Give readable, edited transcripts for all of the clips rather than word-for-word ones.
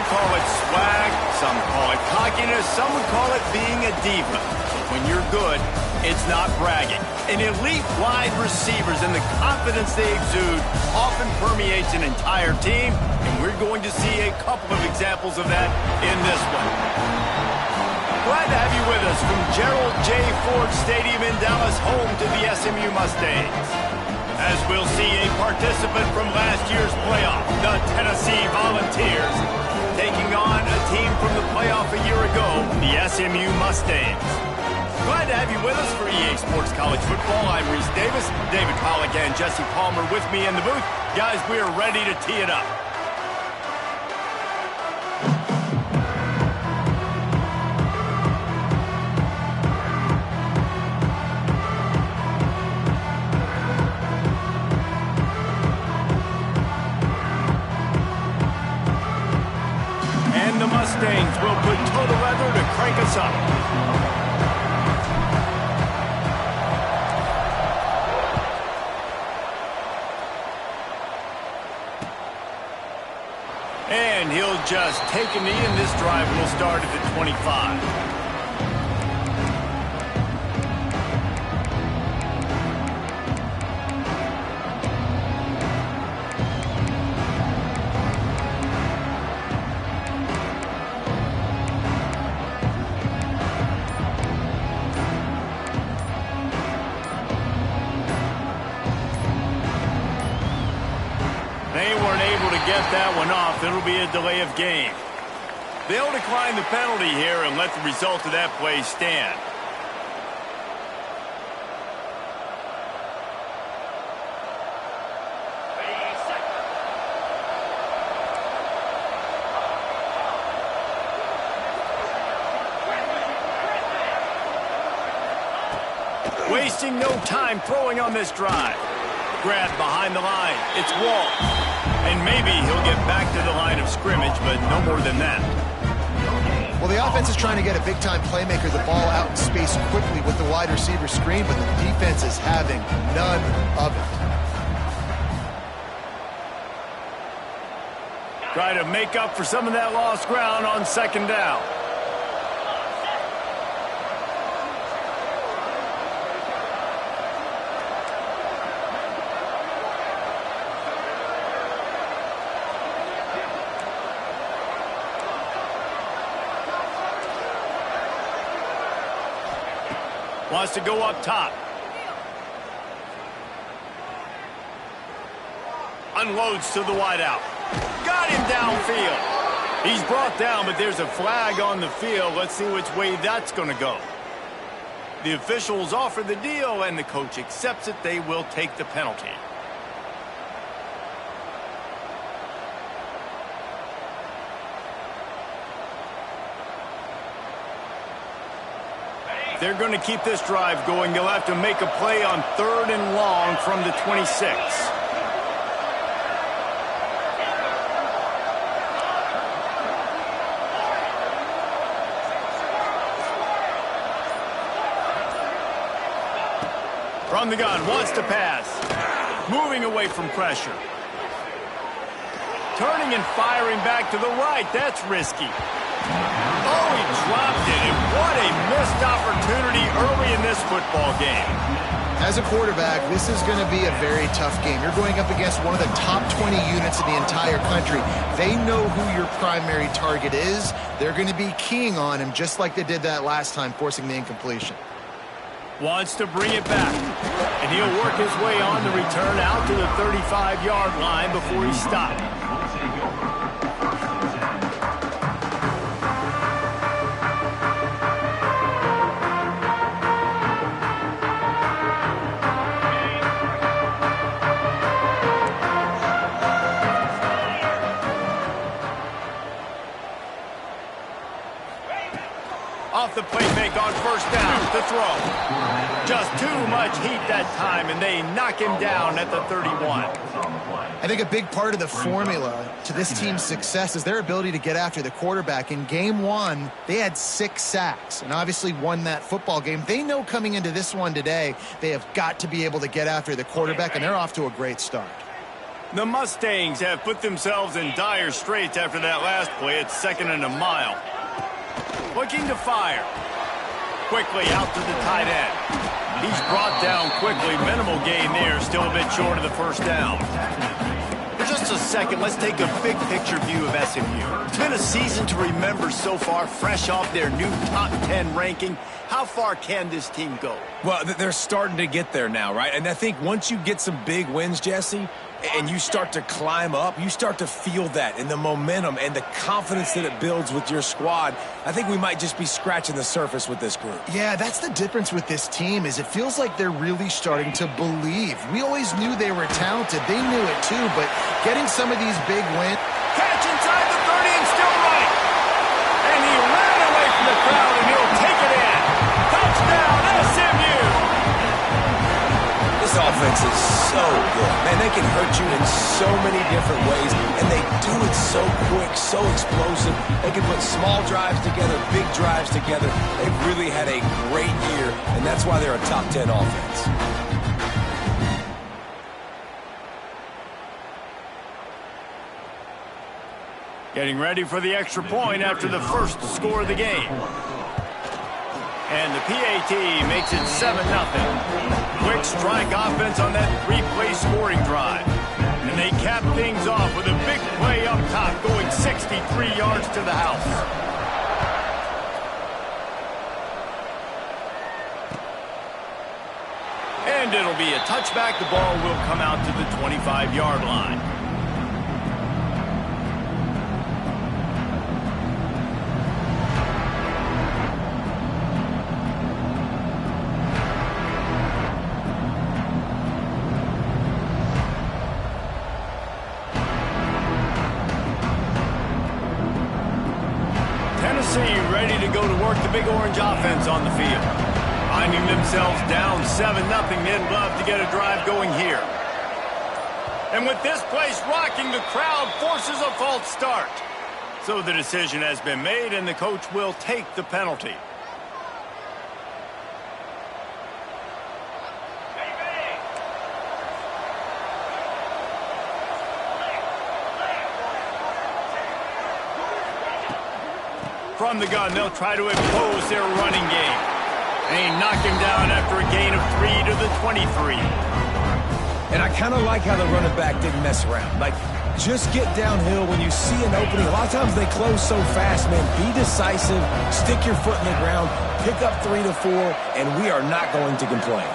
call it swag, some call it cockiness, some would call it being a diva. But when you're good, it's not bragging. An elite wide receivers and the confidence they exude often permeates an entire team, and we're going to see a couple of examples of that in this one. Glad to have you with us from Gerald J. Ford Stadium in Dallas, home to the SMU Mustangs. As we'll see a participant from last year's playoff, the Tennessee Volunteers, taking on a team from the playoff a year ago, the SMU Mustangs. Glad to have you with us for EA Sports College Football. I'm Reese Davis, David Pollack and Jesse Palmer with me in the booth. Guys, we are ready to tee it up. And the Mustangs will put total leather to crank us up. And he'll just take a knee, and this drive will start at the 25. They weren't able to get that one off. It'll be a delay of game. They'll decline the penalty here and let the result of that play stand. Wasting no time throwing on this drive. Grab behind the line. It's Wall. And maybe he'll get back to the line of scrimmage, but no more than that. Well, the offense is trying to get a big-time playmaker the ball out in space quickly with the wide receiver screen, but the defense is having none of it. Try to make up for some of that lost ground on second down. Wants to go up top. Unloads to the wideout. Got him downfield. He's brought down, but there's a flag on the field. Let's see which way that's going to go. The officials offer the deal, and the coach accepts it. They will take the penalty. They're going to keep this drive going. They'll have to make a play on 3rd and long from the 26. From the gun, wants to pass. Moving away from pressure. Turning and firing back to the right. That's risky. Oh, he dropped it, and what a missed opportunity early in this football game. As a quarterback, this is going to be a very tough game. You're going up against one of the top 20 units in the entire country. They know who your primary target is. They're going to be keying on him just like they did that last time, forcing the incompletion. Wants to bring it back, and he'll work his way on the return out to the 35-yard line before he stopped. Off the play fake on first down to throw. Just too much heat that time, and they knock him down at the 31. I think a big part of the formula to this team's success is their ability to get after the quarterback. In game one, they had 6 sacks and obviously won that football game. They know coming into this one today, they have got to be able to get after the quarterback, and they're off to a great start. The Mustangs have put themselves in dire straits after that last play. It's 2nd and a mile. Looking to fire. Quickly out to the tight end. He's brought down quickly. Minimal gain there. Still a bit short of the first down. For just a second, let's take a big picture view of SMU. It's been a season to remember so far, fresh off their new top 10 ranking. How far can this team go? Well, they're starting to get there now, right? And I think once you get some big wins, Jesse, and you start to climb up, you start to feel that and the momentum and the confidence that it builds with your squad. I think we might just be scratching the surface with this group. Yeah, that's the difference with this team is it feels like they're really starting to believe. We always knew they were talented. They knew it too, but getting some of these big wins. Catch inside the 30 and still running. And he ran away from the crowd and he'll take it in. Touchdown, SMU! This offense is so good. Man, they can hurt you in so many different ways, and they do it so quick, so explosive. They can put small drives together, big drives together. They've really had a great year, and that's why they're a top 10 offense. Getting ready for the extra point after the first score of the game. And the PAT makes it 7-0. Quick strike offense on that 3-play scoring drive. And they cap things off with a big play up top, going 63 yards to the house. And it'll be a touchback. The ball will come out to the 25-yard line. Ready to go to work the big orange offense on the field. Finding themselves down 7-0, they'd love to get a drive going here. And with this place rocking, the crowd forces a false start. So the decision has been made, and the coach will take the penalty. From the gun, they'll try to impose their running game. They knock him down after a gain of 3 to the 23. And I kind of like how the running back didn't mess around. Like, just get downhill when you see an opening. A lot of times they close so fast, man. Be decisive, stick your foot in the ground, pick up 3 to 4, and we are not going to complain.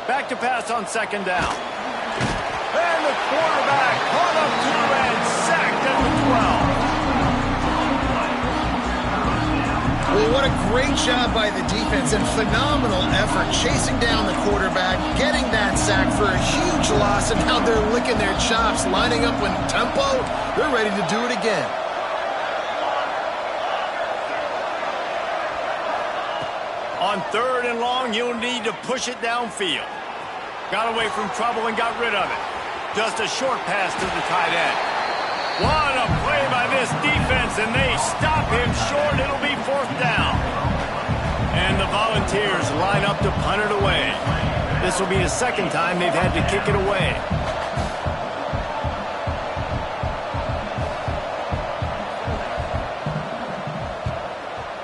Back to pass on 2nd down. And the quarterback caught up to and sacked at the 12. Well, what a great job by the defense and phenomenal effort chasing down the quarterback, getting that sack for a huge loss, and now they're licking their chops, lining up in tempo. They're ready to do it again. On 3rd and long, you'll need to push it downfield. Got away from trouble and got rid of it. Just a short pass to the tight end. What a play by this defense, and they stop him short. It'll be 4th down. And the Volunteers line up to punt it away. This will be the 2nd time they've had to kick it away.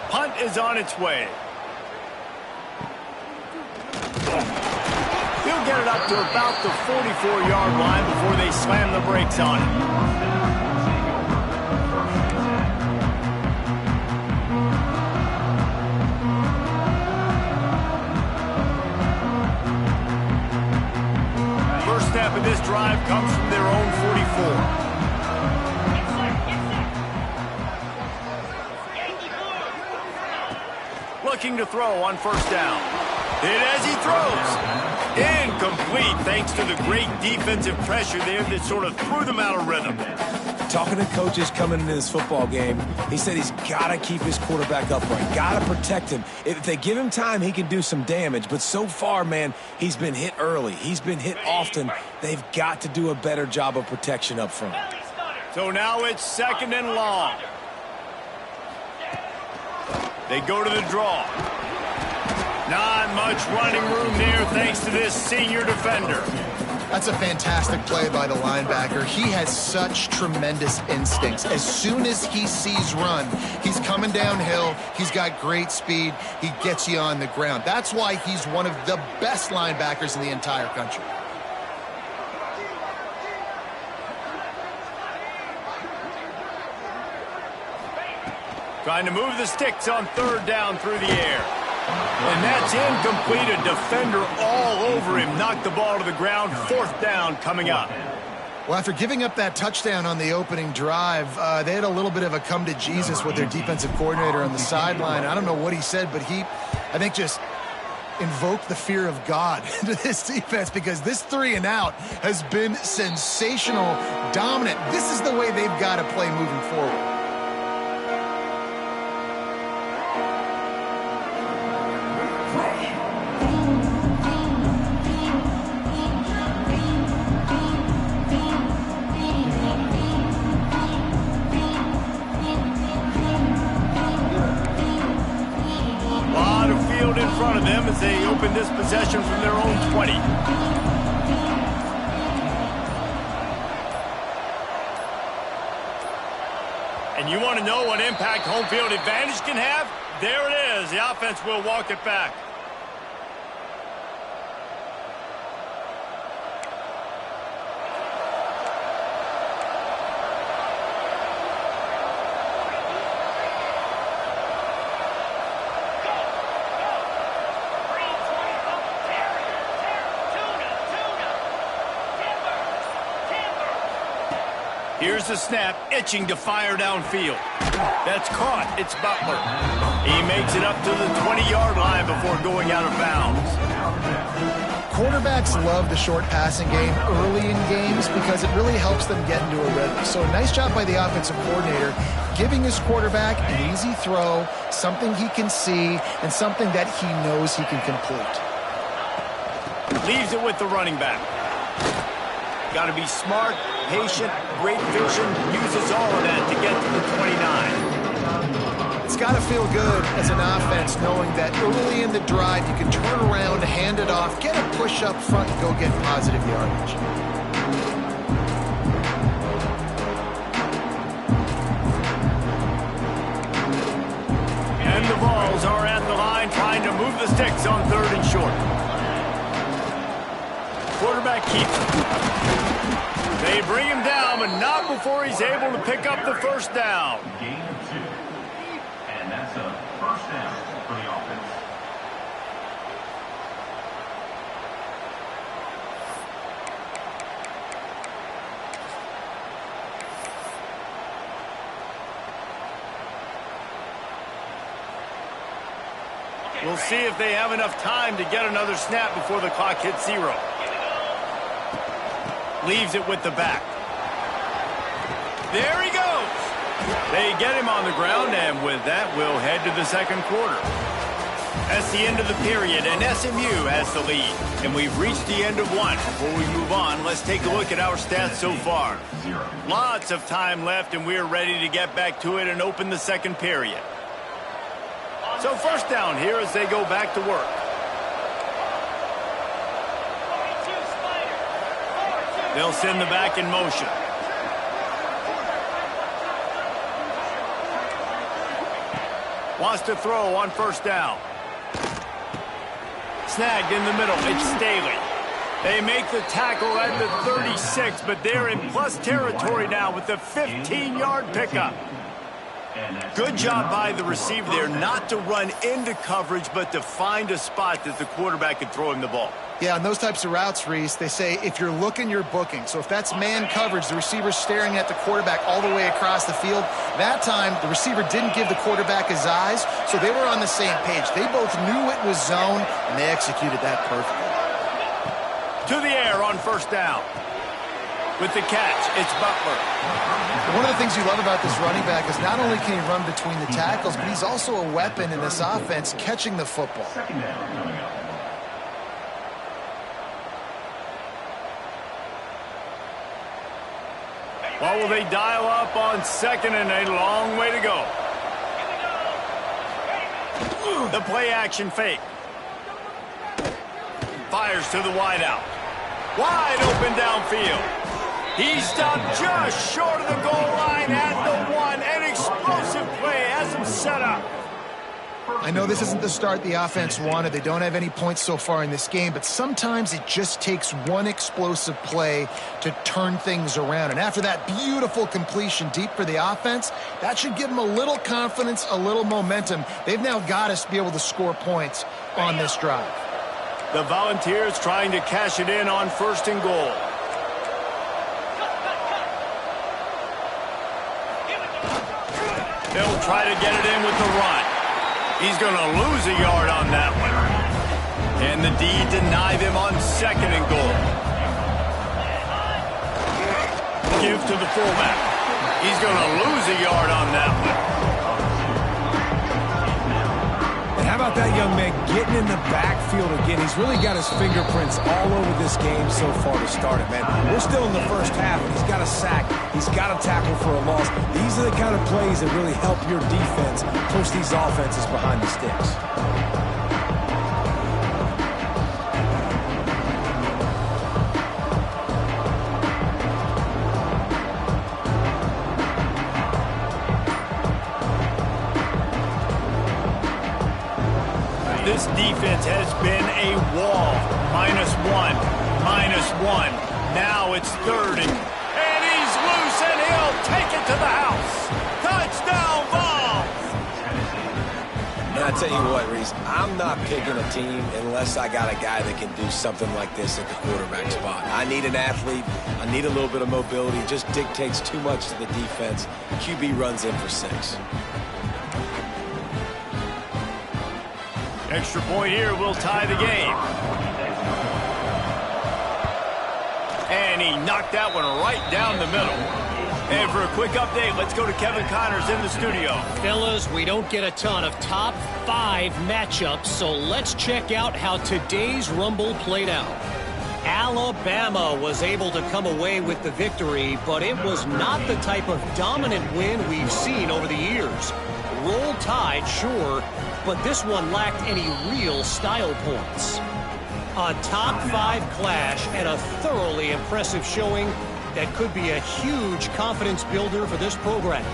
Punt is on its way. He'll get it up to about the 44-yard line before they slam the brakes on him. First snap of this drive comes from their own 44. Looking to throw on 1st down. Hit as he throws. Incomplete thanks to the great defensive pressure there that sort of threw them out of rhythm. Talking to coaches coming into this football game, he said he's got to keep his quarterback upright, got to protect him. If they give him time, he can do some damage. But so far, man, he's been hit early. He's been hit often. They've got to do a better job of protection up front. So now it's 2nd and long. They go to the draw. Not much running room there thanks to this senior defender. That's a fantastic play by the linebacker. He has such tremendous instincts. As soon as he sees run, he's coming downhill. He's got great speed. He gets you on the ground. That's why he's one of the best linebackers in the entire country. Trying to move the sticks on third down through the air. And that's incomplete. A defender all over him. Knocked the ball to the ground. Fourth down coming up. Well, after giving up that touchdown on the opening drive, they had a little bit of a come to Jesus with their defensive coordinator on the sideline. I don't know what he said, but he, I think, just invoked the fear of God into this defense, because this 3 and out has been sensational, dominant. This is the way they've got to play moving forward. In front of them as they open this possession from their own 20. And you want to know what impact home field advantage can have? There it is. The offense will walk it back. Here's the snap, itching to fire downfield. That's caught. It's Butler. He makes it up to the 20-yard line before going out of bounds. Quarterbacks love the short passing game early in games because it really helps them get into a rhythm. So nice job by the offensive coordinator, giving his quarterback an easy throw, something he can see, and something that he knows he can complete. Leaves it with the running back. Got to be smart, patient, great vision, uses all of that to get to the 29. It's got to feel good as an offense knowing that early in the drive you can turn around, hand it off, get a push up front, and go get positive yardage. And the Vols are at the line trying to move the sticks on third and short. Quarterback keeps it. They bring him down, but not before he's able to pick up the first down. Gain of 2. And that's a first down for the offense. We'll see if they have enough time to get another snap before the clock hits 0. Leaves it with the back. There he goes. They get him on the ground, and with that, we'll head to the second quarter. That's the end of the period, and SMU has the lead. And we've reached the end of one. Before we move on, let's take a look at our stats so far. Lots of time left, and we're ready to get back to it and open the second period. So first down here as they go back to work. They'll send the back in motion. Wants to throw on first down. Snagged in the middle. It's Staley. They make the tackle at the 36, but they're in plus territory now with the 15-yard pickup. Good job by the receiver there not to run into coverage, but to find a spot that the quarterback can throw him the ball. Yeah, on those types of routes, Reese, they say if you're looking, you're booking. So if that's man coverage, the receiver's staring at the quarterback all the way across the field. That time, the receiver didn't give the quarterback his eyes, so they were on the same page. They both knew it was zone, and they executed that perfectly. To the air on first down. With the catch, it's Butler. One of the things you love about this running back is not only can he run between the tackles, but he's also a weapon in this offense, catching the football. Second down coming up. What will they dial up on second and a long way to go? The play action fake. Fires to the wideout. Wide open downfield. He stopped just short of the goal line at the 1. An explosive play has him set up. I know this isn't the start the offense wanted. They don't have any points so far in this game, but sometimes it just takes one explosive play to turn things around. And after that beautiful completion deep for the offense, that should give them a little confidence, a little momentum. They've now got us to be able to score points on this drive. The Volunteers trying to cash it in on 1st and goal. They'll try to get it in with the run. He's going to lose a yard on that one. And the D deny them on 2nd and goal. Give to the fullback. He's going to lose a yard on that one. And how about that young man getting in the backfield again? He's really got his fingerprints all over this game so far to start it, man. We're still in the first half, and he's got a sack. He's got a tackle for a loss. These are the kind of plays that really help your defense push these offenses behind the sticks. This defense has been a wall. -1, -1. Now it's 3rd and he's loose and he'll take it to the house. Touchdown, Vols! And I tell you what, Reese, I'm not picking a team unless I got a guy that can do something like this at the quarterback spot. I need an athlete. I need a little bit of mobility. It just dictates too much to the defense. QB runs in for 6. Extra point here will tie the game. And he knocked that one right down the middle. And for a quick update, let's go to Kevin Connors in the studio. Fellas, we don't get a ton of top 5 matchups, so let's check out how today's Rumble played out. Alabama was able to come away with the victory, but it was not the type of dominant win we've seen over the years. Roll Tide, sure, but this one lacked any real style points. A top 5 clash and a thoroughly impressive showing that could be a huge confidence builder for this program.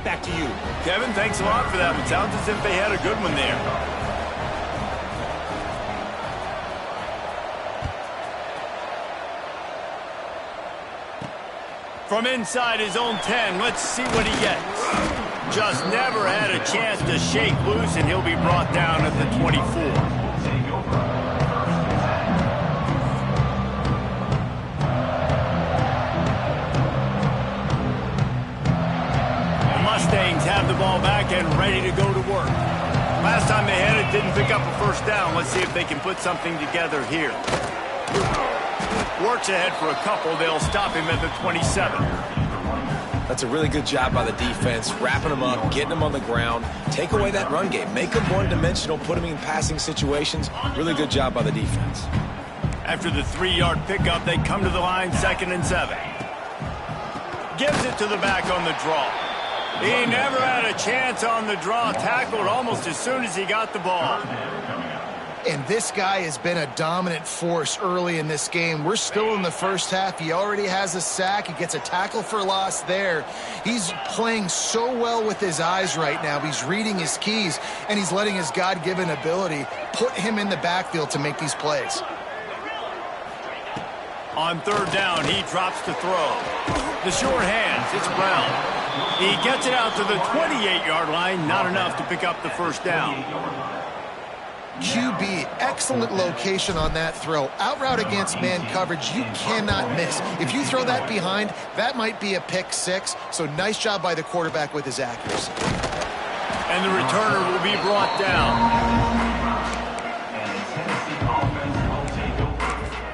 Back to you. Kevin, thanks a lot for that. It sounds as if they had a good one there. From inside his own 10, let's see what he gets. Just never had a chance to shake loose, and he'll be brought down at the 24. Mustangs have the ball back and ready to go to work. Last time they had it, didn't pick up a 1st down. Let's see if they can put something together here. Works ahead for a couple. They'll stop him at the 27. That's a really good job by the defense, wrapping them up, getting them on the ground, take away that run game, make them one-dimensional, put them in passing situations. Really good job by the defense. After the 3-yard pickup, they come to the line 2nd and 7. Gives it to the back on the draw. He never had a chance on the draw, tackled almost as soon as he got the ball. And this guy has been a dominant force early in this game. We're still in the first half. He already has a sack. He gets a tackle for loss there. He's playing so well with his eyes right now. He's reading his keys, and he's letting his God-given ability put him in the backfield to make these plays. On 3rd down, he drops to throw. The short hands, it's Brown. He gets it out to the 28-yard line, not enough to pick up the 1st down. QB, excellent location on that throw. Out route against man coverage, you cannot miss. If you throw that behind, that might be a pick 6. So nice job by the quarterback with his accuracy. And the returner will be brought down. And the Tennessee offense will take over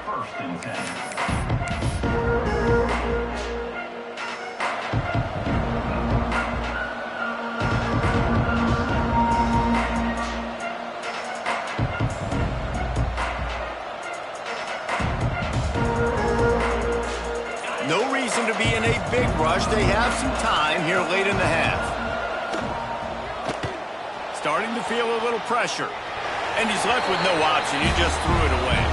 1st and 10. No reason to be in a big rush. They have some time here late in the half. Starting to feel a little pressure. And he's left with no option. He just threw it away.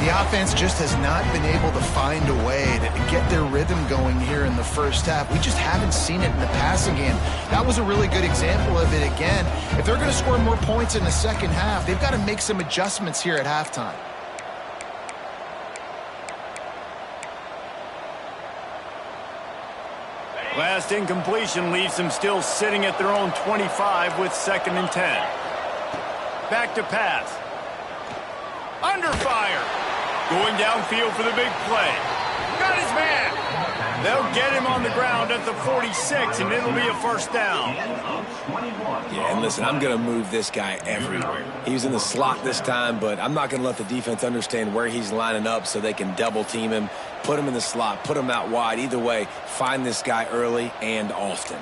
The offense just has not been able to find a way to get their rhythm going here in the first half. We just haven't seen it in the passing game. That was a really good example of it again. If they're going to score more points in the second half, they've got to make some adjustments here at halftime. Last incompletion leaves them still sitting at their own 25 with 2nd and 10. Back to pass. Under fire. Going downfield for the big play. Got his man. They'll get him on the ground at the 46, and it'll be a first down. Yeah, and listen, I'm going to move this guy everywhere. He was in the slot this time, but I'm not going to let the defense understand where he's lining up so they can double team him, put him in the slot, put him out wide. Either way, find this guy early and often.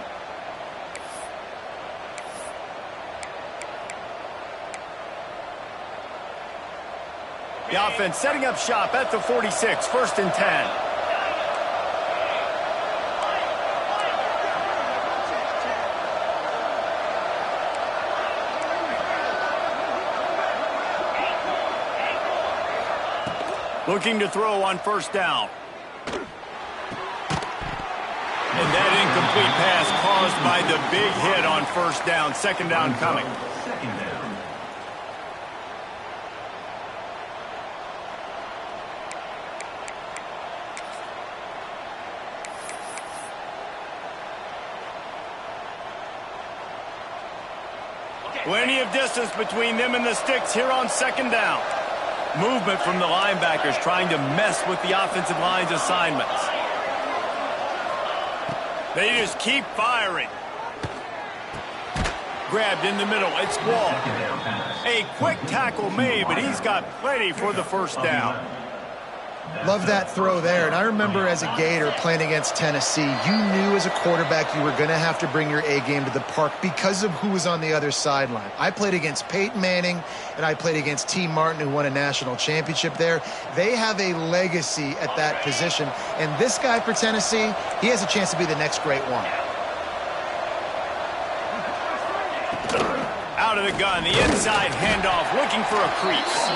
The offense setting up shop at the 46, 1st and 10. Looking to throw on 1st down. And that incomplete pass caused by the big hit on 1st down. 2nd down coming. Plenty of distance between them and the sticks here on 2nd down. Movement from the linebackers trying to mess with the offensive line's assignments. They just keep firing. Grabbed in the middle. It's Wall. A quick tackle made, but he's got plenty for the 1st down. Love that throw there. And I remember as a Gator playing against Tennessee, you knew as a quarterback you were going to have to bring your A game to the park because of who was on the other sideline. I played against Peyton Manning, and I played against T. Martin, who won a national championship there. They have a legacy at that position. And this guy for Tennessee, he has a chance to be the next great one. Out of the gun, the inside handoff, looking for a crease.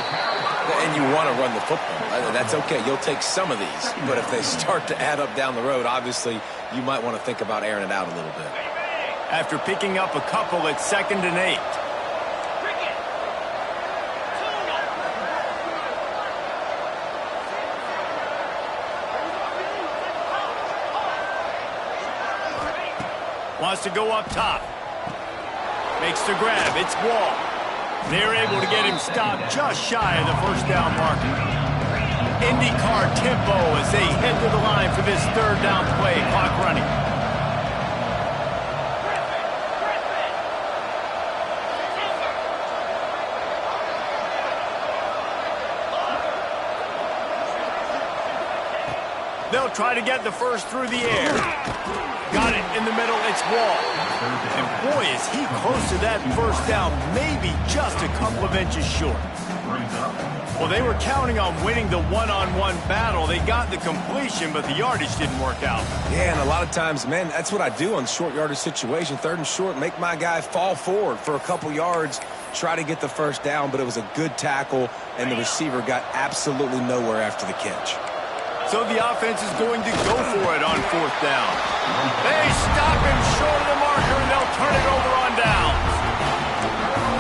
And you want to run the football. That's okay. You'll take some of these. But if they start to add up down the road, obviously, you might want to think about airing it out a little bit. After picking up a couple at 2nd and 8. Wants to go up top. Makes the grab. It's Wall. They're able to get him stopped just shy of the 1st down marker. IndyCar tempo as they head to the line for this 3rd down play. Clock running. They'll try to get the 1st through the air. Got it in the middle. It's Wall. And boy, is he close to that 1st down, maybe just a couple of inches short. Well, they were counting on winning the one-on-one battle. They got the completion, but the yardage didn't work out. Yeah, and a lot of times, man, that's what I do on short yardage situation. 3rd and short, make my guy fall forward for a couple yards, try to get the 1st down, but it was a good tackle, and the receiver got absolutely nowhere after the catch. So the offense is going to go for it on 4th down. They stop him short of the marker, and they'll turn it over on downs.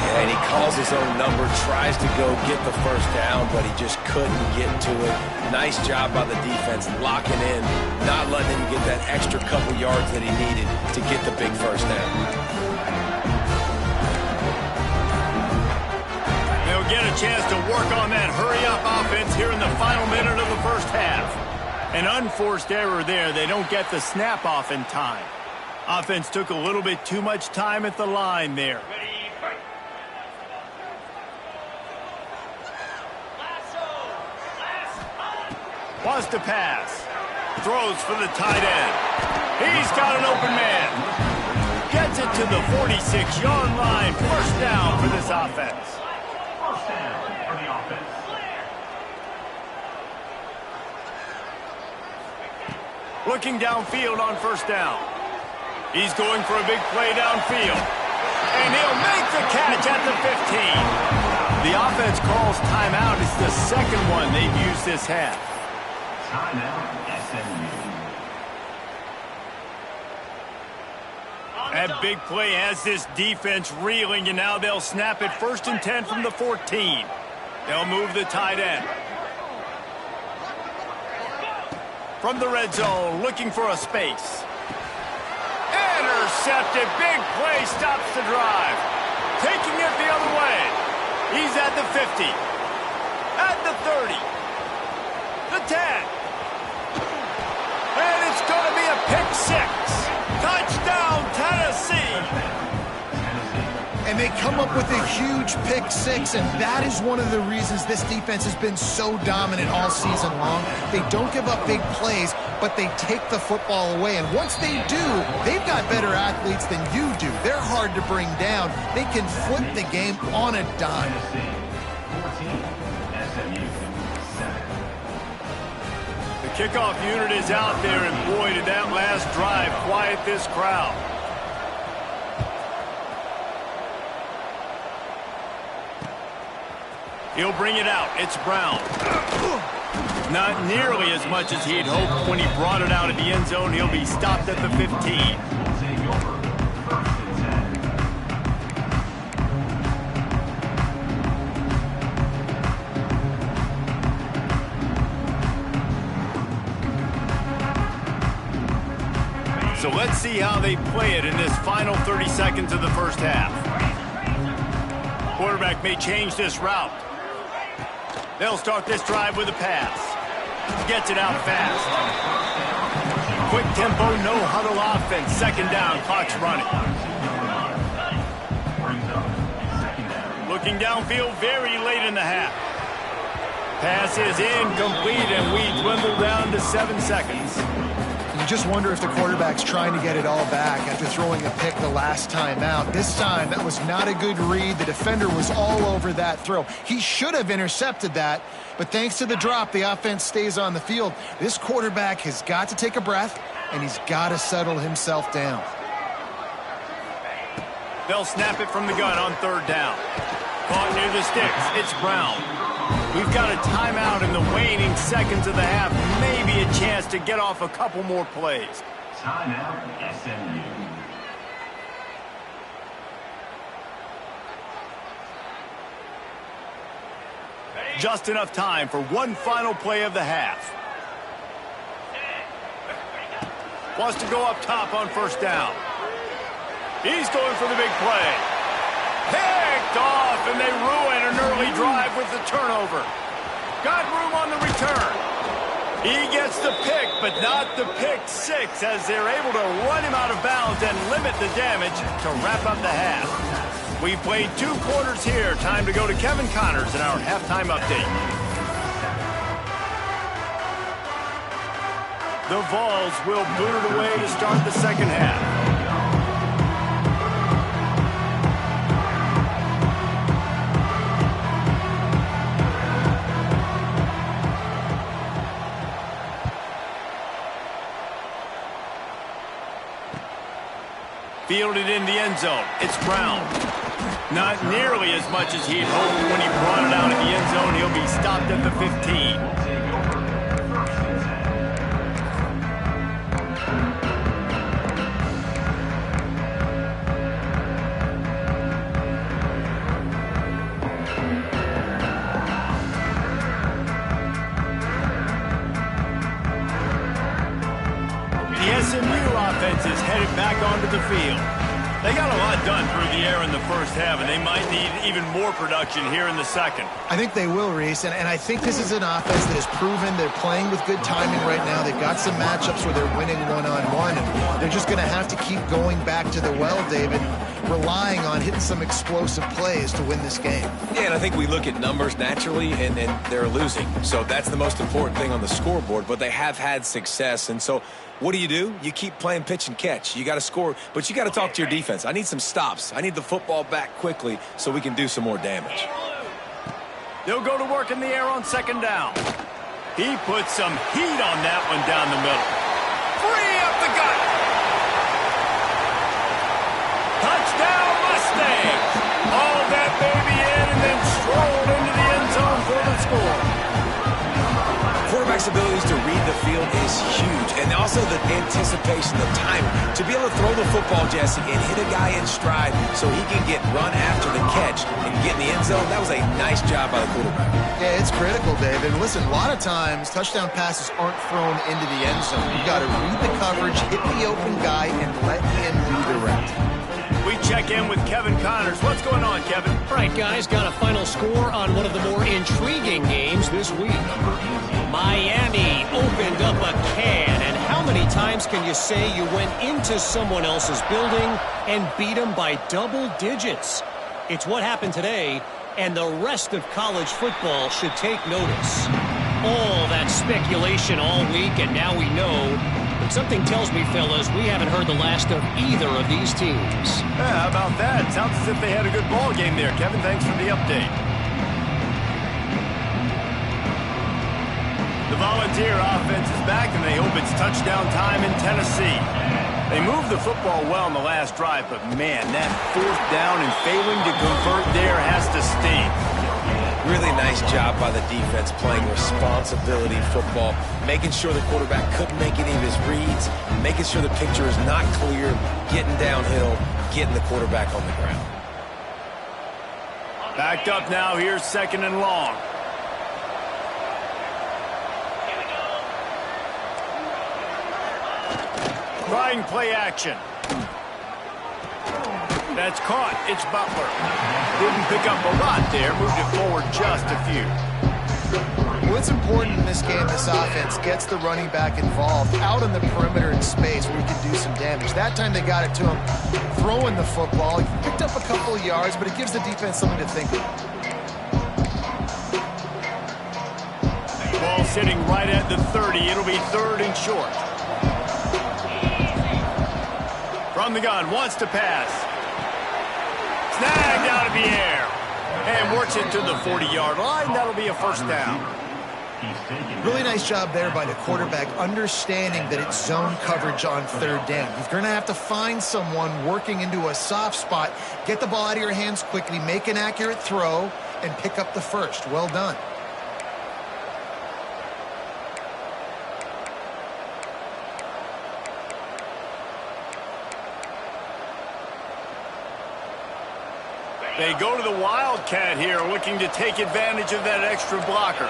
Yeah, and he calls his own number, tries to go get the 1st down, but he just couldn't get to it. Nice job by the defense, locking in, not letting him get that extra couple yards that he needed to get the big 1st down. They'll get a chance to work on that hurry-up offense here in the final minute of the 1st half. An unforced error there. They don't get the snap off in time. Offense took a little bit too much time at the line there. Wants to pass. Throws for the tight end. He's got an open man. Gets it to the 46-yard line. 1st down for this offense. First down for the offense. Looking downfield on 1st down. He's going for a big play downfield. And he'll make the the 15. The offense calls timeout. It's the second one they've used this half. Timeout, SMU. That big play has this defense reeling, and now they'll snap it 1st and 10 from the 14. They'll move the tight end. From the red zone, looking for a space. Intercepted. Big play stops the drive. Taking it the other way. He's at the 50. At the 30. The 10. And it's going to be a pick 6. Touchdown, Tennessee. And they come up with a huge pick 6, and that is one of the reasons this defense has been so dominant all season long. They don't give up big plays, but they take the football away. And once they do, they've got better athletes than you do. They're hard to bring down. They can flip the game on a dime. 14, SMU 7. The kickoff unit is out there, and boy, did that last drive quiet this crowd. He'll bring it out. It's Brown. Not nearly as much as he'd hoped when he brought it out of the end zone. He'll be stopped at the 15. Will take over 1st and 10. So let's see how they play it in this final 30 seconds of the first half. Quarterback may change this route. They'll start this drive with a pass. Gets it out fast. Quick tempo, no huddle offense. 2nd down, clock's running. Looking downfield very late in the half. Pass is incomplete, and we dwindle down to 7 seconds. You just wonder if the quarterback's trying to get it all back after throwing a pick the last time out. This time, that was not a good read. The defender was all over that throw. He should have intercepted that, but thanks to the drop, the offense stays on the field. This quarterback has got to take a breath, and he's got to settle himself down. They'll snap it from the gun on 3rd down. Caught near the sticks. It's Brown. We've got a timeout in the waning seconds of the half. Maybe a chance to get off a couple more plays. Timeout, SMU. Just enough time for one final play of the half. Wants to go up top on 1st down. He's going for the big play. Picked off, and they ruin an early drive with the turnover. Got room on the return. He gets the pick, but not the pick 6, as they're able to run him out of bounds and limit the damage to wrap up the half. We've played 2 quarters here. Time to go to Kevin Connors in our halftime update. The Vols will boot it away to start the 2nd half. Fielded in the end zone. It's Brown. Not nearly as much as he'd hoped when he brought it out of the end zone. He'll be stopped at the 15. The SMU offense is headed back onto the field. They got a lot done through the air in the first half, and they might need even more production here in the second. I think they will, Reese, and I think this is an offense that has proven they're playing with good timing right now. They've got some matchups where they're winning one-on-one, and they're just going to have to keep going back to the well, David, relying on hitting some explosive plays to win this game. Yeah, and I think we look at numbers naturally, and they're losing. So that's the most important thing on the scoreboard, but they have had success, and so what do? You keep playing pitch and catch. You got to score, but you got to talk to your defense. I need some stops. I need the football back quickly so we can do some more damage. They'll go to work in the air on 2nd down. He puts some heat on that one down the middle. Free up the gut. Touchdown Mustangs. Oh, that is huge. And also the anticipation, the timing. To be able to throw the football, Jesse, and hit a guy in stride so he can get run after the catch and get in the end zone, that was a nice job by the quarterback. Yeah, it's critical, David. Listen, a lot of times touchdown passes aren't thrown into the end zone. You got to read the coverage, hit the open guy, and let him do the rest. We check in with Kevin Connors. What's going on, Kevin? All right, guys, got a final score on one of the more intriguing games this week. Miami opened up a can, and how many times can you say you went into someone else's building and beat them by double digits? It's what happened today, and the rest of college football should take notice. All that speculation all week, and now we know. But something tells me, fellas, we haven't heard the last of either of these teams. Yeah, how about that? Sounds as if they had a good ball game there, Kevin. Thanks for the update. The Volunteer offense is back, and they hope it's touchdown time in Tennessee. They moved the football well in the last drive, but man, that fourth down and failing to convert there has to sting. Really nice job by the defense playing responsibility football, making sure the quarterback couldn't make any of his reads, making sure the picture is not clear, getting downhill, getting the quarterback on the ground. Backed up now, here's second and long. Trying play action. That's caught. It's Butler. Didn't pick up a lot there. Moved it forward just a few. What's important in this game, this offense gets the running back involved out on the perimeter in space where he can do some damage. That time they got it to him throwing the football. He picked up a couple of yards, but it gives the defense something to think about. Ball sitting right at the 30. It'll be third and short. From the gun, wants to pass. Snagged out of the air. And works it to the 40-yard line. That'll be a first down. Really nice job there by the quarterback, understanding that it's zone coverage on third down. You're going to have to find someone working into a soft spot, get the ball out of your hands quickly, make an accurate throw, and pick up the first. Well done. They go to the Wildcat here, looking to take advantage of that extra blocker.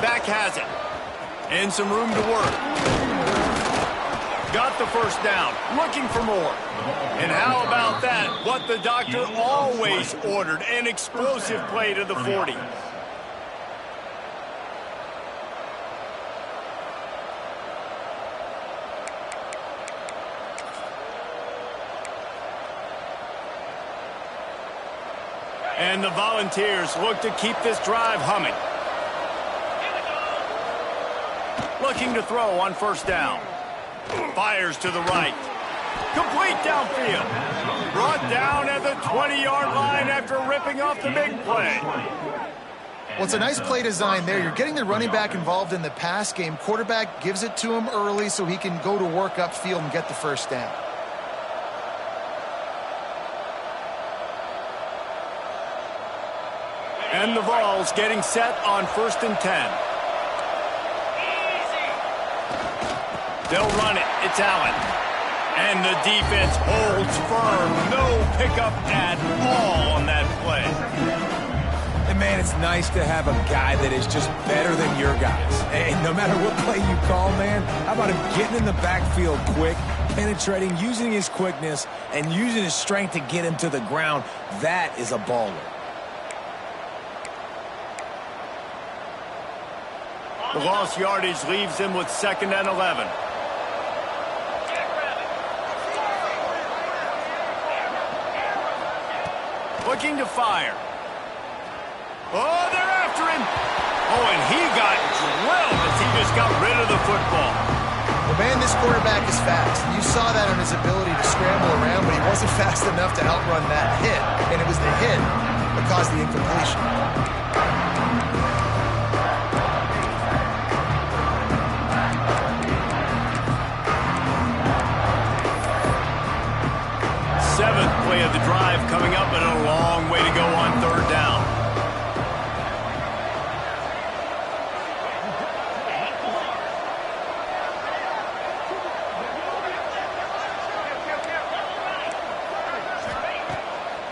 Back has it. And some room to work. Got the first down. Looking for more. And how about that? What the doctor always ordered. An explosive play to the 40. And the Volunteers look to keep this drive humming. Looking to throw on first down. Fires to the right. Complete downfield. Brought down at the 20-yard line after ripping off the big play. Well, it's a nice play design there. You're getting the running back involved in the pass game. Quarterback gives it to him early so he can go to work upfield and get the first down. And the Vols getting set on first and 10. They'll run it. It's Allen. And the defense holds firm. No pickup at all on that play. And, man, it's nice to have a guy that is just better than your guys. And no matter what play you call, man, how about him getting in the backfield quick, penetrating, using his quickness, and using his strength to get him to the ground. That is a baller. The lost yardage leaves him with second and 11. Looking to fire. Oh, they're after him. Oh, and he got drilled as he just got rid of the football. Well, man, this quarterback is fast. You saw that on his ability to scramble around, but he wasn't fast enough to outrun that hit. And it was the hit that caused the incompletion. Seventh play of the drive coming up, and a long way to go on third down.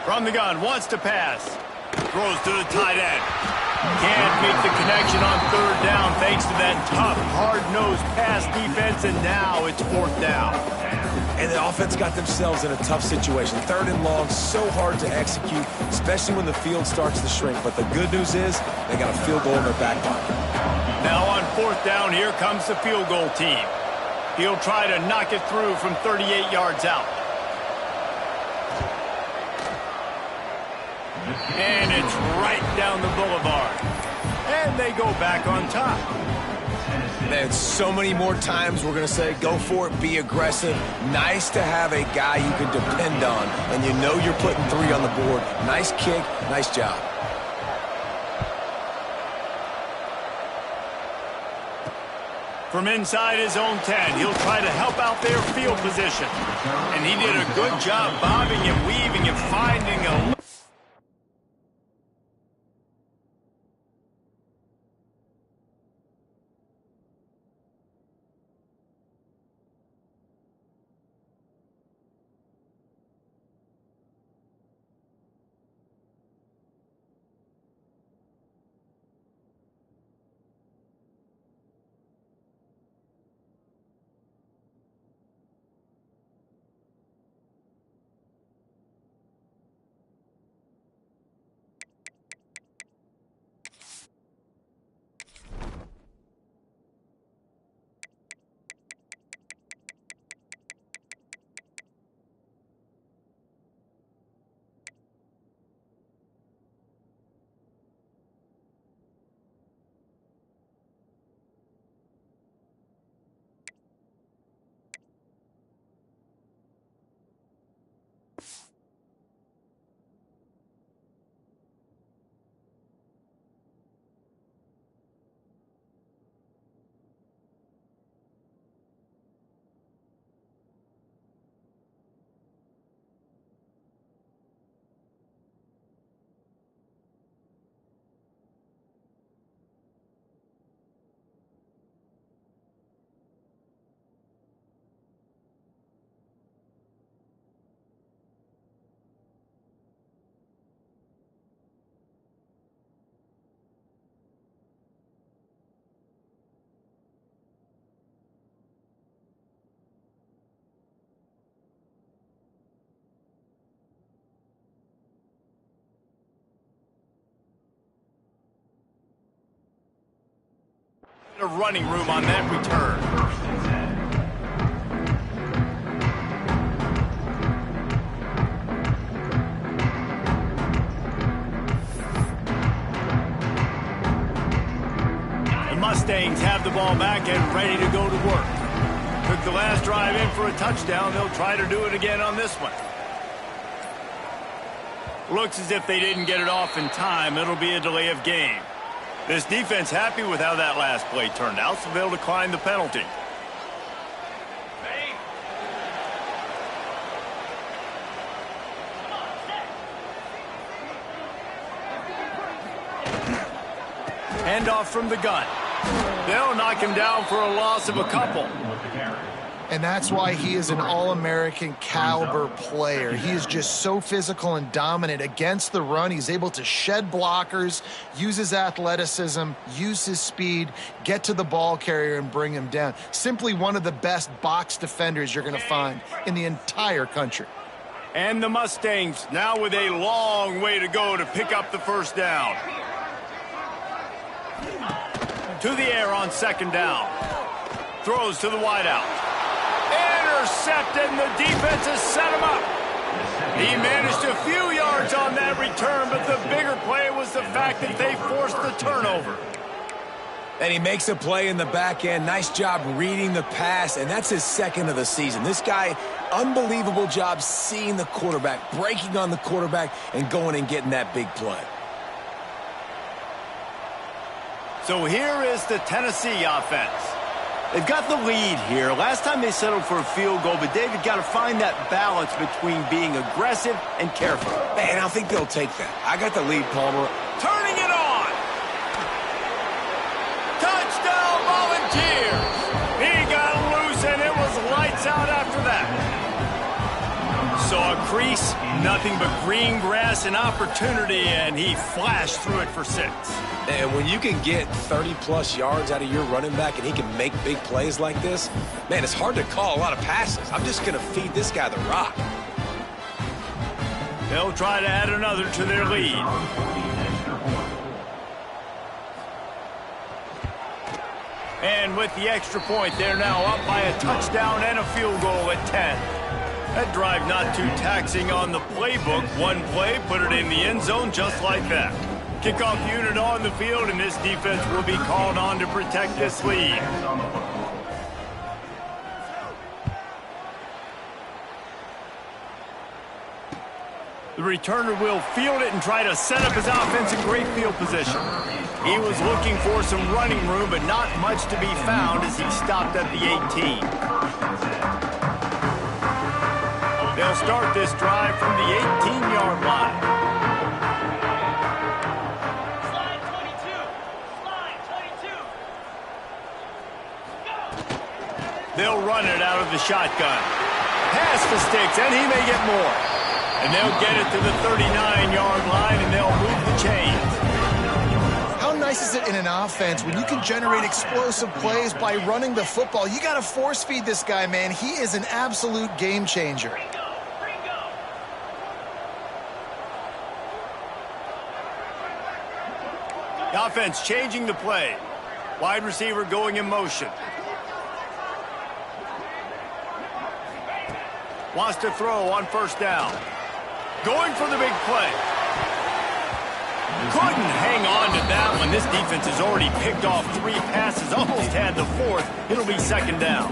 From the gun, wants to pass. Throws to the tight end. Can't make the connection on third down thanks to that tough, hard-nosed pass defense, and now it's fourth down. And the offense got themselves in a tough situation. Third and long, so hard to execute, especially when the field starts to shrink. But the good news is they got a field goal in their back pocket. Now on fourth down, here comes the field goal team. He'll try to knock it through from 38 yards out. And it's right down the boulevard. And they go back on top. Man, so many more times we're going to say, go for it, be aggressive. Nice to have a guy you can depend on, and you know you're putting 3 on the board. Nice kick, nice job. From inside his own 10, he'll try to help out their field position. And he did a good job bobbing and weaving and finding a... running room on that return. The Mustangs have the ball back and ready to go to work. Took the last drive in for a touchdown. They'll try to do it again on this one. Looks as if they didn't get it off in time. It'll be a delay of game. This defense happy with how that last play turned out, so they'll decline the penalty. Handoff from the gun. They'll knock him down for a loss of a couple. And that's why he is an All-American caliber player. He is just so physical and dominant against the run. He's able to shed blockers, use his athleticism, use his speed, get to the ball carrier and bring him down. Simply one of the best box defenders you're going to find in the entire country. And the Mustangs now with a long way to go to pick up the first down. To the air on second down. Throws to the wideout. Intercepted, and the defense has set him up. He managed a few yards on that return, but the bigger play was the fact that they forced the turnover. And he makes a play in the back end. Nice job reading the pass, and that's his second of the season. This guy, unbelievable job seeing the quarterback, breaking on the quarterback, and going and getting that big play. So here is the Tennessee offense. They've got the lead here. Last time they settled for a field goal, but they've got to find that balance between being aggressive and careful. Man, I think they'll take that. I got the lead, Palmer. Turning it on! Touchdown, Volunteers! He got loose, and it was lights out after that. So saw a crease, nothing but green grass and opportunity, and he flashed through it for 6. And when you can get 30-plus yards out of your running back and he can make big plays like this, man, it's hard to call a lot of passes. I'm just going to feed this guy the rock. They'll try to add another to their lead. And with the extra point, they're now up by a touchdown and a field goal at 10. That drive not too taxing on the playbook. One play, put it in the end zone just like that. Kickoff unit on the field, and this defense will be called on to protect this lead. The returner will field it and try to set up his offense in great field position. He was looking for some running room, but not much to be found as he stopped at the 18. They'll start this drive from the 18-yard line. Slide 22. Slide 22. They'll run it out of the shotgun. Pass the sticks, and he may get more. And they'll get it to the 39-yard line, and they'll move the chains. How nice is it in an offense when you can generate explosive plays by running the football? You got to force feed this guy, man. He is an absolute game changer. The offense changing the play. Wide receiver going in motion. Wants to throw on first down. Going for the big play. Couldn't hang on to that one. This defense has already picked off 3 passes, almost had the 4th. It'll be second down.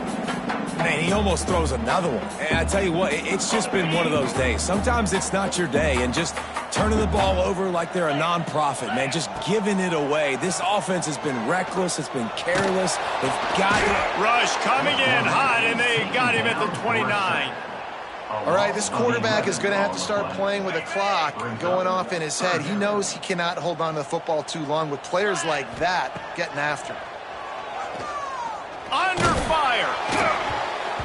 Man, he almost throws another one. And I tell you what, it's just been one of those days. Sometimes it's not your day, and just turning the ball over like they're a nonprofit, man, just giving it away. This offense has been reckless. It's been careless. They've got it. Rush coming in hot, and they got him at the 29. All right, this quarterback is going to have to start playing with a clock going off in his head. He knows he cannot hold on to the football too long with players like that getting after him. Under fire.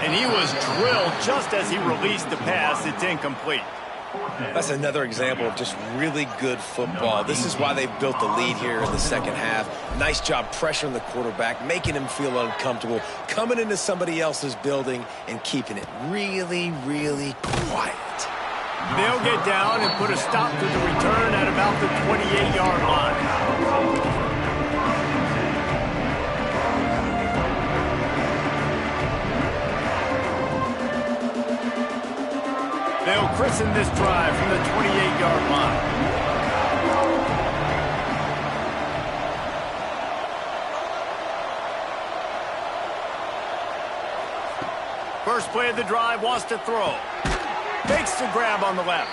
And he was drilled just as he released the pass. It's incomplete. That's another example of just really good football. This is why they've built the lead here in the second half. Nice job pressuring the quarterback, making him feel uncomfortable, coming into somebody else's building and keeping it really, really quiet. They'll get down and put a stop to the return at about the 28-yard line. They'll christen this drive from the 28-yard line. First play of the drive, wants to throw. Makes the grab on the left.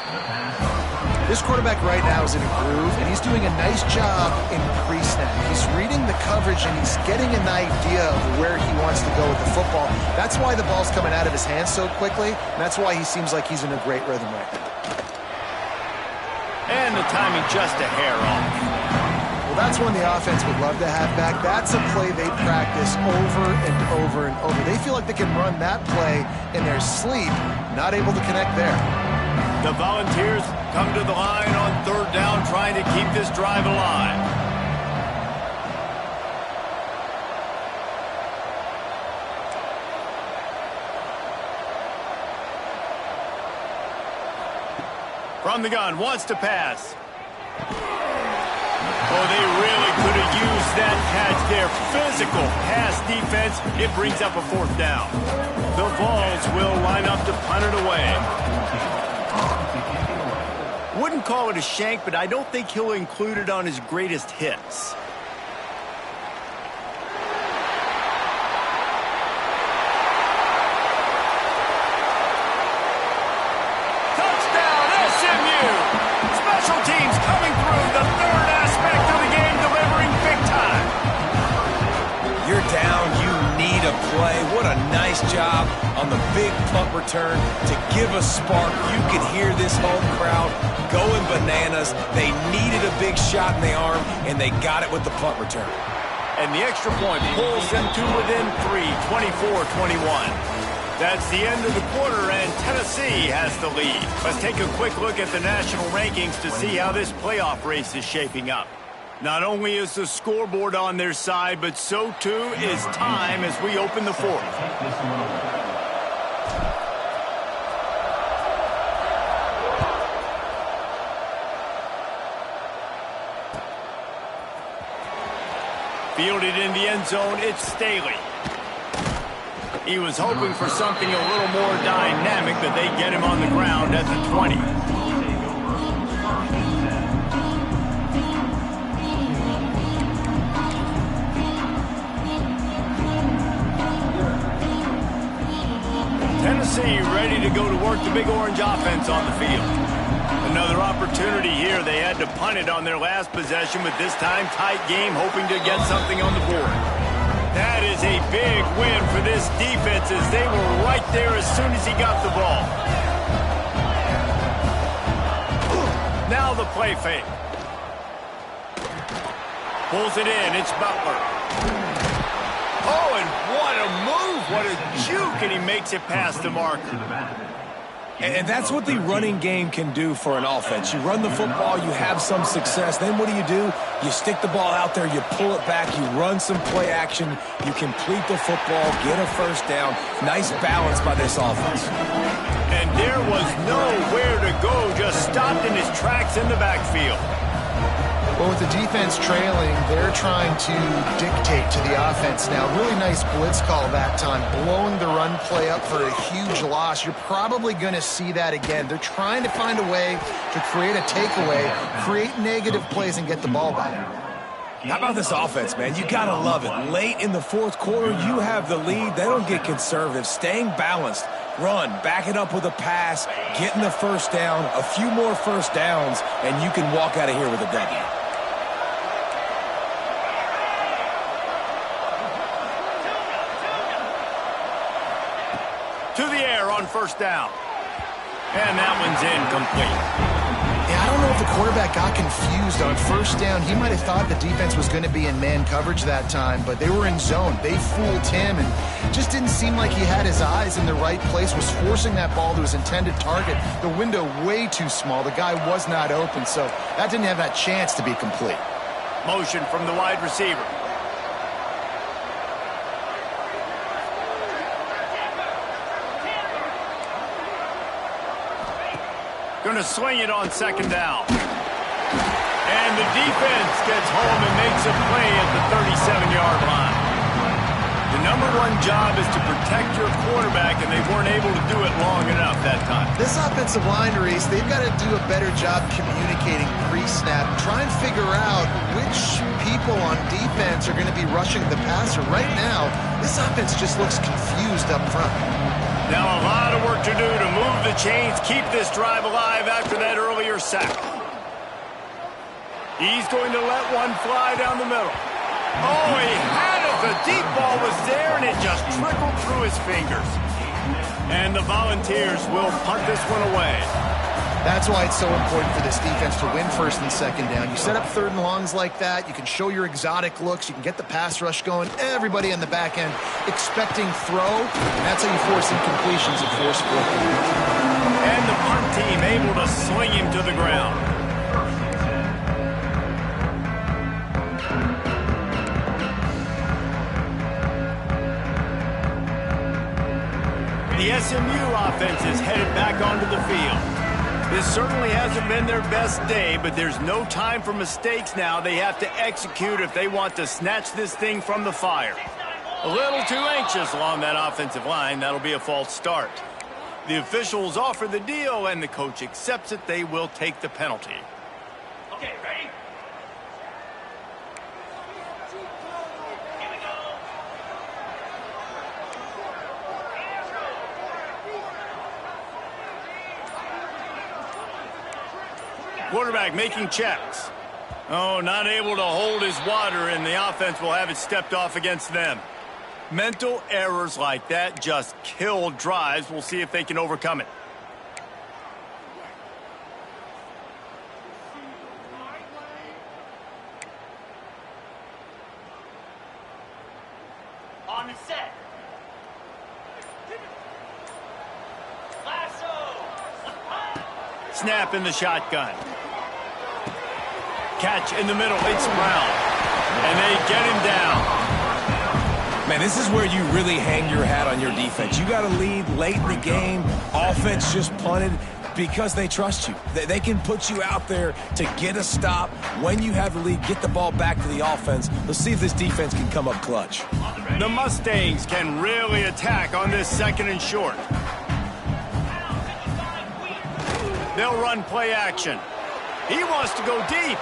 This quarterback right now is in a groove, and he's doing a nice job in pre-snap. He's reading the coverage, and he's getting an idea of where he wants to go with the football. That's why the ball's coming out of his hands so quickly, and that's why he seems like he's in a great rhythm right now. And the timing just a hair off. Well, that's one the offense would love to have back. That's a play they practice over and over and over. They feel like they can run that play in their sleep, not able to connect there. The Volunteers come to the line on third down, trying to keep this drive alive. From the gun, wants to pass. Oh, they really could have used that catch there. Physical pass defense. It brings up a 4th down. The Vols will line up to punt it away. Wouldn't call it a shank, but I don't think he'll include it on his greatest hits. Touchdown, SMU! Special teams coming through, the third aspect of the game, delivering big time. You're down, you need a play. What a nice job on the big punt return to give a spark. You could hear this home crowd going bananas. They needed a big shot in the arm, and they got it with the punt return. And the extra point pulls them to within 3, 24-21. That's the end of the quarter, and Tennessee has the lead. Let's take a quick look at the national rankings to see how this playoff race is shaping up. Not only is the scoreboard on their side, but so too is time as we open the fourth. Fielded in the end zone, it's Staley. He was hoping for something a little more dynamic, but they get him on the ground at the 20. Tennessee ready to go to work the Big Orange offense on the field. Another opportunity here. They had to punt it on their last possession, but this time tight game, hoping to get something on the board. That is a big win for this defense as they were right there as soon as he got the ball. Now the play fake. Pulls it in. It's Butler. Oh, and what a move. What a juke, and he makes it past the marker. And that's what the running game can do for an offense. You run the football, you have some success. Then what do? You stick the ball out there, you pull it back, you run some play action, you complete the football, get a first down. Nice balance by this offense. And there was nowhere to go, just stopped in his tracks in the backfield. Well, with the defense trailing, they're trying to dictate to the offense now. Really nice blitz call that time, blowing the run play up for a huge loss. You're probably going to see that again. They're trying to find a way to create a takeaway, create negative plays, and get the ball back. How about this offense, man? You got to love it. Late in the fourth quarter, you have the lead. They don't get conservative. Staying balanced. Run, back it up with a pass, getting the first down, a few more first downs, and you can walk out of here with a W. To the air on first down. And that one's incomplete. Yeah, I don't know if the quarterback got confused on first down. He might have thought the defense was going to be in man coverage that time, but they were in zone. They fooled him, and just didn't seem like he had his eyes in the right place, was forcing that ball to his intended target. The window way too small. The guy was not open, so that didn't have that chance to be complete. Motion from the wide receiver. Going to swing it on second down. And the defense gets home and makes a play at the 37-yard line. The #1 job is to protect your quarterback, and they weren't able to do it long enough that time. This offensive line, Reese, they've got to do a better job communicating pre-snap. Try and figure out which people on defense are going to be rushing the passer. Right now, this offense just looks confused up front. Now a lot of work to do to move the chains, keep this drive alive after that earlier sack. He's going to let one fly down the middle. Oh, he had it. The deep ball was there, and it just trickled through his fingers. And the Volunteers will punt this one away. That's why it's so important for this defense to win first and second down. You set up third and longs like that, you can show your exotic looks, you can get the pass rush going, everybody on the back end expecting throw, and that's how you force incompletions and force football. And the punt team able to swing him to the ground. The SMU offense is headed back onto the field. This certainly hasn't been their best day, but there's no time for mistakes now. They have to execute if they want to snatch this thing from the fire. A little too anxious along that offensive line. That'll be a false start. The officials offer the deal, and the coach accepts it. They will take the penalty. Okay, ready? Here we go. Quarterback making checks. Oh, not able to hold his water, and the offense will have it stepped off against them. Mental errors like that just kill drives. We'll see if they can overcome it. On the set. snap in the shotgun. Catch in the middle. It's Brown. And they get him down. Man, this is where you really hang your hat on your defense. You got to lead late in the game. Offense just punted because they trust you. They can put you out there to get a stop. When you have the lead, get the ball back to the offense. Let's see if this defense can come up clutch. The Mustangs can really attack on this 2nd and short. They'll run play action. He wants to go deep.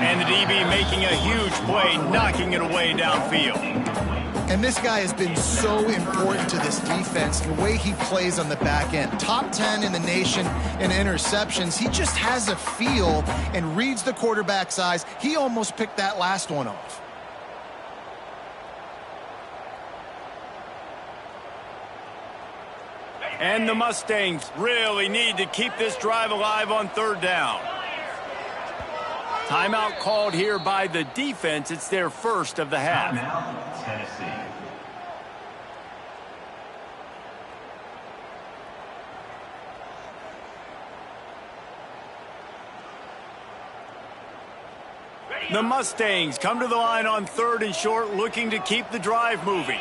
And the DB making a huge play, knocking it away downfield. And this guy has been so important to this defense, the way he plays on the back end. Top 10 in the nation in interceptions. He just has a feel and reads the quarterback's eyes. He almost picked that last one off. And the Mustangs really need to keep this drive alive on 3rd down. Timeout called here by the defense. It's their first of the half. Timeout, Tennessee. The Mustangs come to the line on 3rd and short, looking to keep the drive moving.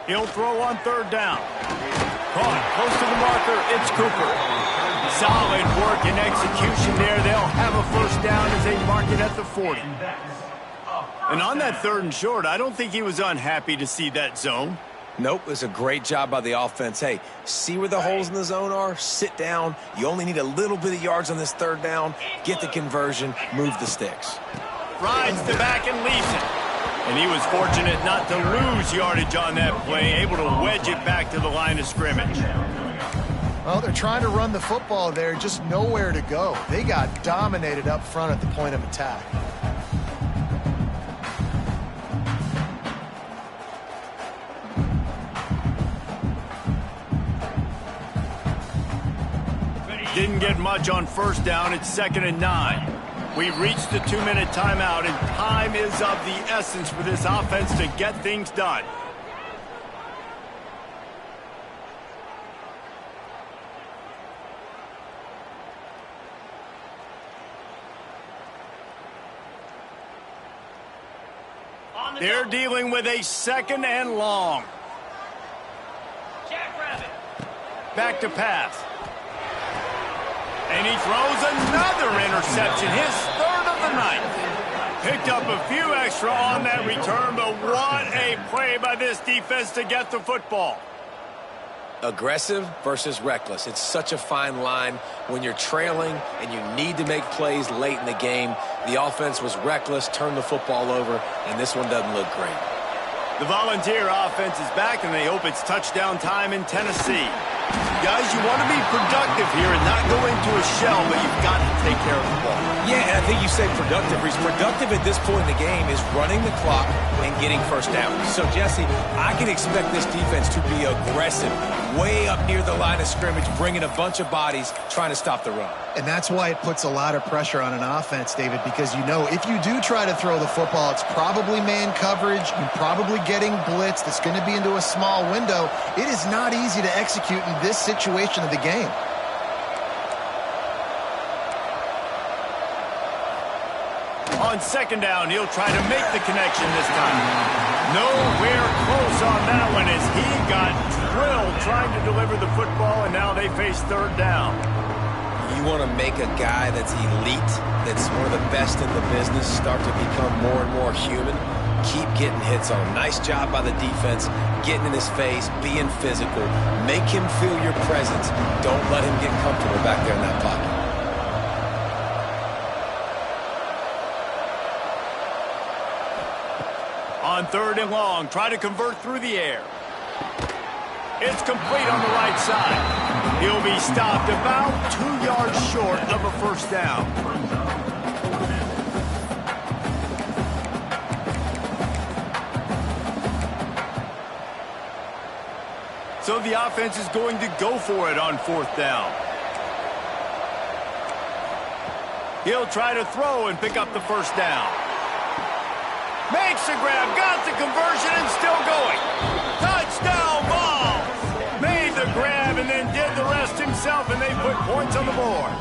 He'll throw on 3rd down. Caught close to the marker. It's Cooper. Solid work and execution there. They'll have a 1st down as they mark it at the 40. And on that 3rd and short, I don't think he was unhappy to see that zone. Nope, it was a great job by the offense. Hey, see where the holes in the zone are? Sit down. You only need a little bit of yards on this 3rd down. Get the conversion. Move the sticks. Rides the back and leaves it. And he was fortunate not to lose yardage on that play, able to wedge it back to the line of scrimmage. Well, they're trying to run the football there, just nowhere to go. They got dominated up front at the point of attack. Didn't get much on 1st down. It's 2nd and 9. We've reached the 2-minute timeout, and time is of the essence for this offense to get things done. They're dealing with a 2nd and long. Back to pass. And he throws another interception, his 3rd of the night. Picked up a few extra on that return, but what a play by this defense to get the football. Aggressive versus reckless. It's such a fine line when you're trailing and you need to make plays late in the game. The offense was reckless, turned the football over, and this one doesn't look great. The Volunteer offense is back, and they hope it's touchdown time in Tennessee. Guys, you want to be productive here and not go into a shell, but you've got to take care of the ball. Yeah, and I think you say productive. Reece. Productive at this point in the game is running the clock and getting 1st down. So, Jesse, I can expect this defense to be aggressive, way up near the line of scrimmage, bringing a bunch of bodies, trying to stop the run. And that's why it puts a lot of pressure on an offense, David, because you know if you do try to throw the football, it's probably man coverage, you're probably getting blitzed, it's going to be into a small window. It is not easy to execute in this situation of the game. On 2nd down, he'll try to make the connection this time. Nowhere close on that one as he got drilled trying to deliver the football, and now they face 3rd down. You want to make a guy that's elite, that's one of the best in the business, start to become more and more human. Keep getting hits on him. Nice job by the defense, getting in his face, being physical. Make him feel your presence. Don't let him get comfortable back there in that pocket. On 3rd and long, try to convert through the air. It's complete on the right side. He'll be stopped about 2 yards short of a 1st down. So the offense is going to go for it on 4th down. He'll try to throw and pick up the first down. Makes the grab, got the conversion, and still going. Touchdown ball! Made the grab and then did the rest himself, and they put points on the board.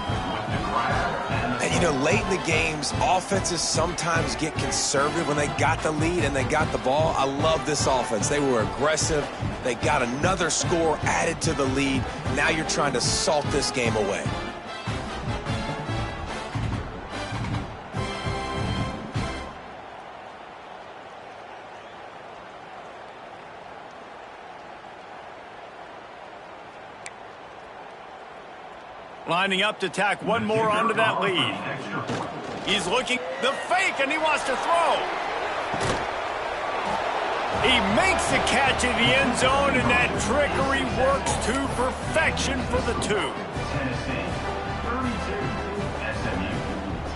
And, you know, late in the games, offenses sometimes get conservative when they got the lead and they got the ball. I love this offense. They were aggressive. They got another score added to the lead. Now you're trying to salt this game away. Lining up to tack one more onto that lead. He's looking the fake, and he wants to throw. He makes the catch in the end zone, and that trickery works to perfection for the two. Tennessee 32, SMU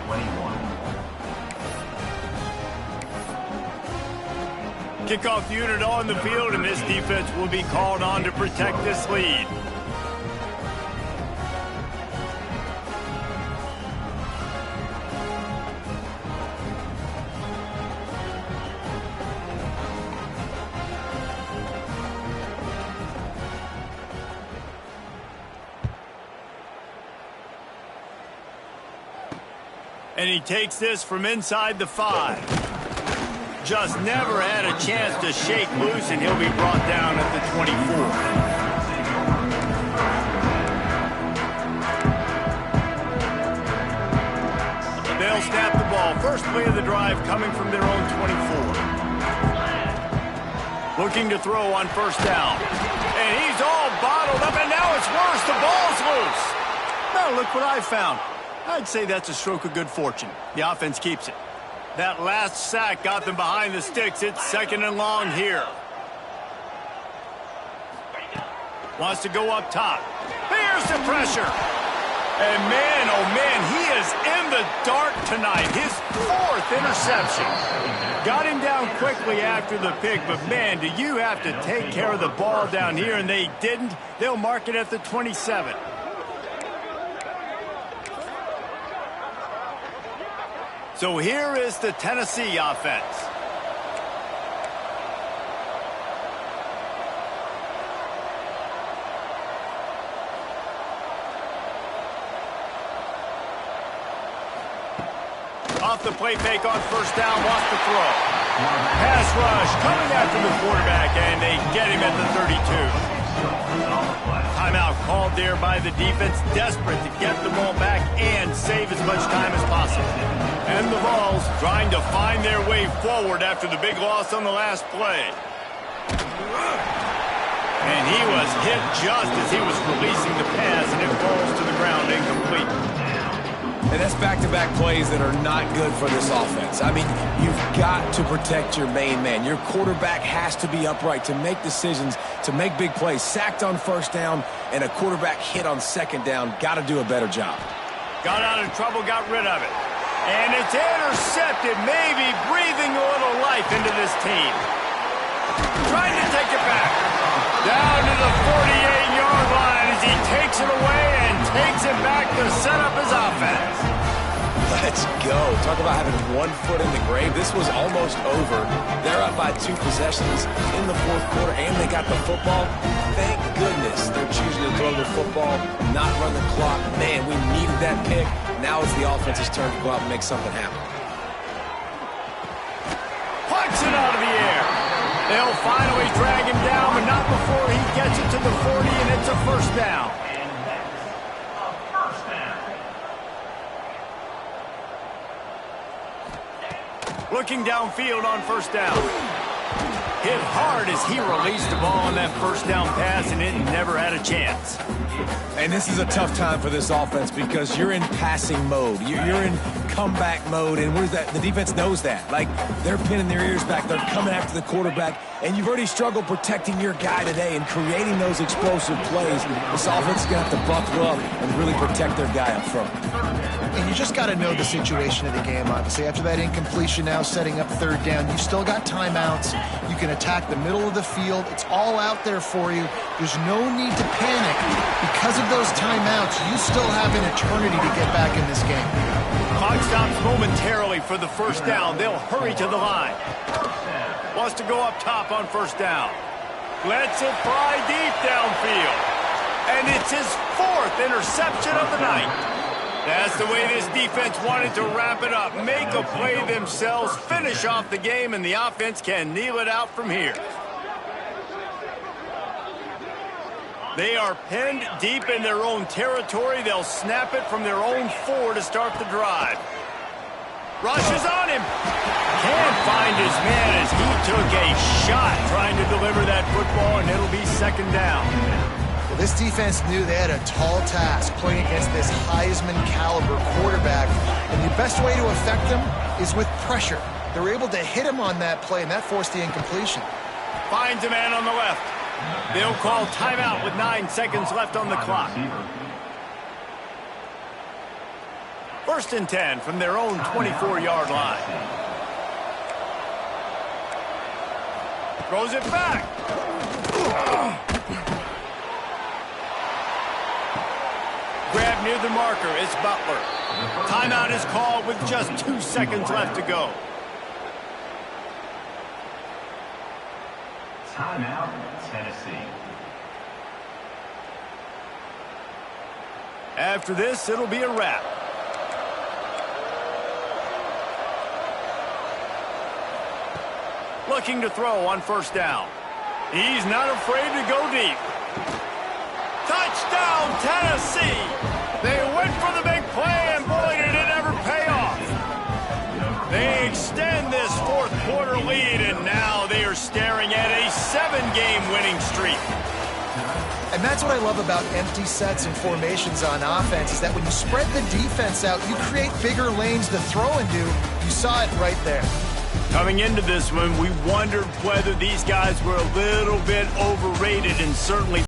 21. Kickoff unit on the field, and this defense will be called on to protect this lead. And he takes this from inside the 5. Just never had a chance to shake loose, and he'll be brought down at the 24. They'll snap the ball. First play of the drive coming from their own 24. Looking to throw on first down. And he's all bottled up, and now it's worse. The ball's loose. Now look what I found. I'd say that's a stroke of good fortune. The offense keeps it. That last sack got them behind the sticks. It's second and long here. Wants to go up top. Here's the pressure. And man, oh man, he is in the dark tonight. His 4th interception. Got him down quickly after the pick, but man, do you have to take care of the ball down here, and they didn't. They'll mark it at the 27. So here is the Tennessee offense. Off the play fake on first down, lost the throw. Pass rush coming after the quarterback, and they get him at the 32. Timeout called there by the defense, desperate to get the ball back and save as much time as possible. And the Vols trying to find their way forward after the big loss on the last play. And he was hit just as he was releasing the pass, and it falls to the ground incomplete. And that's back-to-back plays that are not good for this offense. I mean, you've got to protect your main man. Your quarterback has to be upright to make decisions, to make big plays. Sacked on first down and a quarterback hit on second down. Got to do a better job. Got out of trouble, got rid of it. And it's intercepted, maybe breathing a little life into this team. Trying to take it back. Down to the 48-yard line as he takes it away and takes it back to set up his offense. Let's go. Talk about having one foot in the grave. This was almost over. They're up by 2 possessions in the 4th quarter, and they got the football. Thank goodness they're choosing to throw the football, not run the clock. Man, we needed that pick. Now it's the offense's turn to go out and make something happen. Punts it out of the air. They'll finally drag him down, but not before he gets it to the 40, and it's a first down. Looking downfield on first down. Hit hard as he released the ball on that first down pass, and it never had a chance. And this is a tough time for this offense because you're in passing mode. You're in comeback mode, and where's that? The defense knows that. Like, they're pinning their ears back. They're coming after the quarterback, and you've already struggled protecting your guy today and creating those explosive plays. This offense is going to have to buckle up and really protect their guy up front. And you just got to know the situation of the game, obviously. After that incompletion now setting up 3rd down, you still got timeouts. You can can attack the middle of the field. It's all out there for you. There's no need to panic. Because of those timeouts, you still have an eternity to get back in this game. Clock stops momentarily for the first down. They'll hurry to the line. Wants to go up top on first down. Lets it fly deep downfield. And it's his 4th interception of the night. That's the way this defense wanted to wrap it up. Make a play themselves, finish off the game, and the offense can kneel it out from here. They are penned deep in their own territory. They'll snap it from their own 4 to start the drive. Rushes on him. Can't find his man as he took a shot trying to deliver that football, and it'll be second down. Well, this defense knew they had a tall task playing against this Heisman caliber quarterback, and the best way to affect them is with pressure. They were able to hit him on that play, and that forced the incompletion. Finds a man on the left. They'll call timeout with 9 seconds left on the clock. 1st and 10 from their own 24-yard line. Throws it back. Grab near the marker. It's Butler. Timeout is called with just 2 seconds left to go. Timeout, Tennessee. After this, it'll be a wrap. Looking to throw on first down. He's not afraid to go deep. Touchdown, Tennessee! They went for the big play, and boy, did it ever pay off. They extend this 4th quarter lead, and now they are staring at a 7-game winning streak. And that's what I love about empty sets and formations on offense, is that when you spread the defense out, you create bigger lanes to throw into. You saw it right there. Coming into this one, we wondered whether these guys were a little bit overrated, and certainly